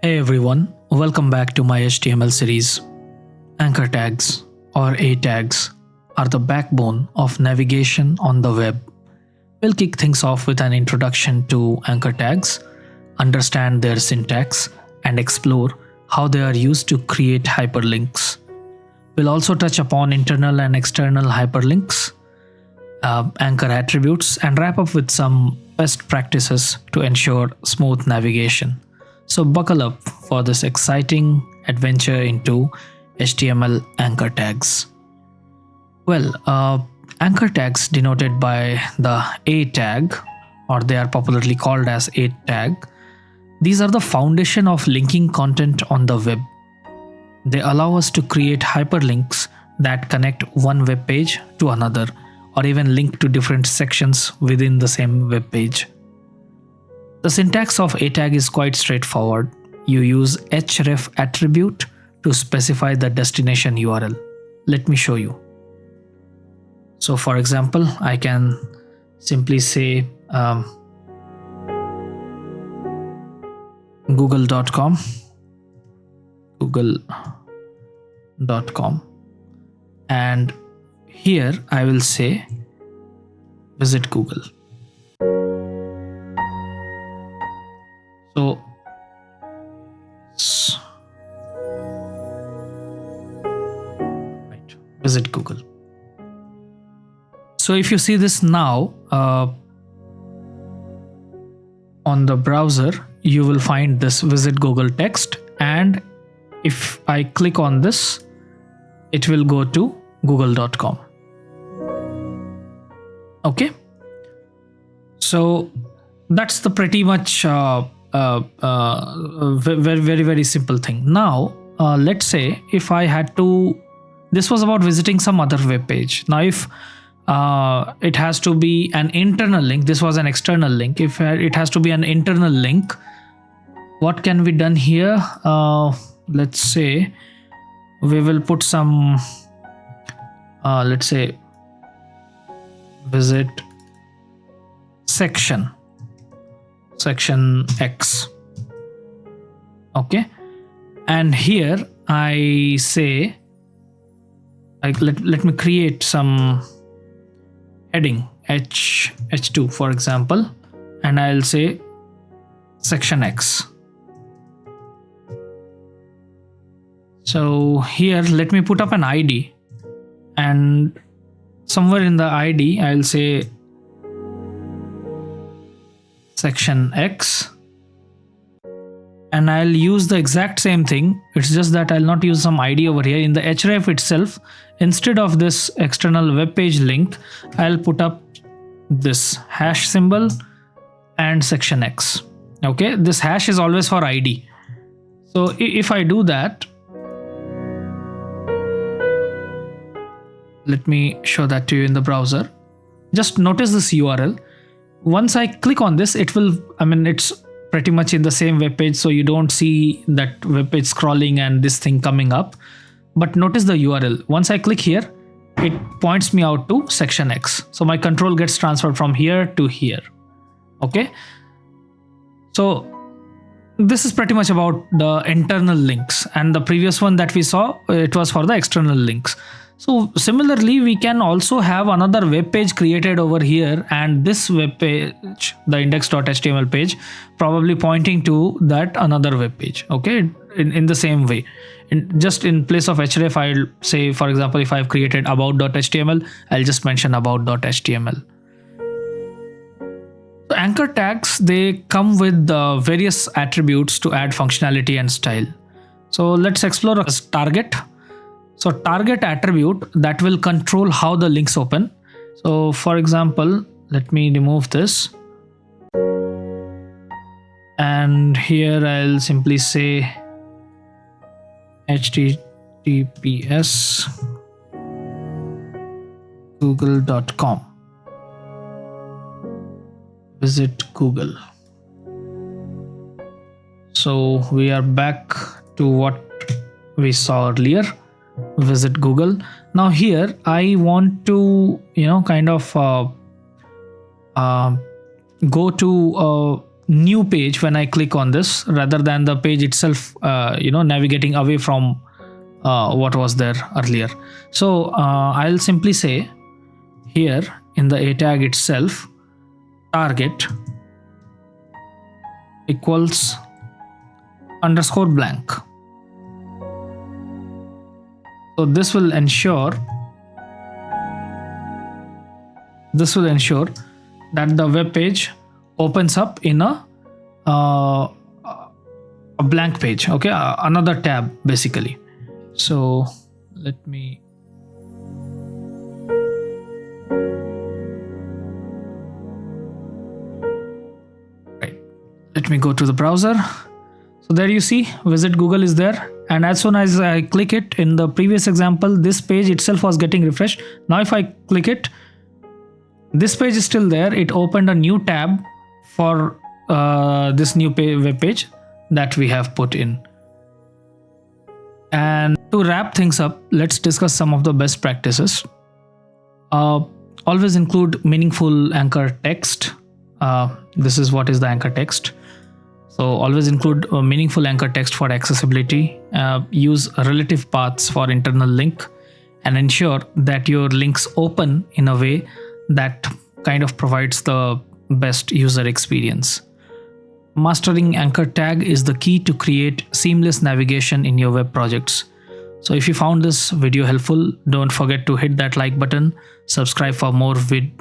Hey everyone, welcome back to my HTML series. Anchor tags or A tags are the backbone of navigation on the web. We'll kick things off with an introduction to anchor tags, understand their syntax, and explore how they are used to create hyperlinks. We'll also touch upon internal and external hyperlinks, anchor attributes, and wrap up with some best practices to ensure smooth navigation. So, buckle up for this exciting adventure into HTML anchor tags. Anchor tags denoted by the A tag, or they are popularly called as A tag, these are the foundation of linking content on the web. They allow us to create hyperlinks that connect one web page to another, or even link to different sections within the same web page. The syntax of A tag is quite straightforward. You use href attribute to specify the destination URL. Let me show you. So for example, I can simply say google.com and here I will say visit Google. So visit Google. So if you see this now on the browser, you will find this visit Google text, and if I click on this, it will go to google.com. Okay, so that's the pretty much very simple thing. Now let's say if I had to, this was about visiting some other web page. Now if it has to be an internal link, this was an external link. If it has to be an internal link, what can be done here? Let's say we will put some let's say visit section X. Okay, and here I say, like, let me create some heading H2 for example, and I'll say section X. So here let me put up an ID, and somewhere in the ID I'll say section X, and I'll use the exact same thing. It's just that I'll not use some ID over here. In the href itself, instead of this external web page link, I'll put up this hash symbol and section X. Okay, this hash is always for ID. So if I do that, let me show that to you in the browser. Just notice this URL. Once I click on this, it will, it's pretty much in the same web page, so you don't see that web page scrolling and this thing coming up. But notice the URL. Once I click here, it points me out to section X. So my control gets transferred from here to here. Okay. So this is pretty much about the internal links, and the previous one that we saw, it was for the external links. So similarly, we can also have another web page created over here, and this web page, the index.html page, probably pointing to that another web page. Okay, in the same way. Just in place of href, I'll say, for example, if I've created about.html, I'll just mention about.html. So anchor tags, they come with various attributes to add functionality and style. So let's explore a target. So target attribute that will control how the links open. So for example, let me remove this, and here I'll simply say https google.com, visit Google. So we are back to what we saw earlier, visit Google. Now here I want to kind of go to new page when I click on this, rather than the page itself navigating away from what was there earlier. So I'll simply say here in the a tag itself, target equals underscore blank. So this will ensure that the web page opens up in a blank page, okay, another tab basically. So let me go to the browser. So there you see Visit Google is there, and as soon as I click it, in the previous example this page itself was getting refreshed. Now if I click it, this page is still there. It opened a new tab for this new web page that we have put in. And to wrap things up, let's discuss some of the best practices. Always include meaningful anchor text. This is what is the anchor text. So always include a meaningful anchor text for accessibility. Use relative paths for internal link, and ensure that your links open in a way that kind of provides the best user experience. Mastering anchor tag is the key to create seamless navigation in your web projects. So if you found this video helpful, don't forget to hit that like button, subscribe for more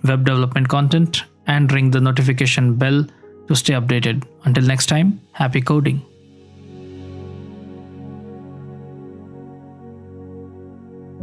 web development content, and ring the notification bell to stay updated. Until next time, happy coding.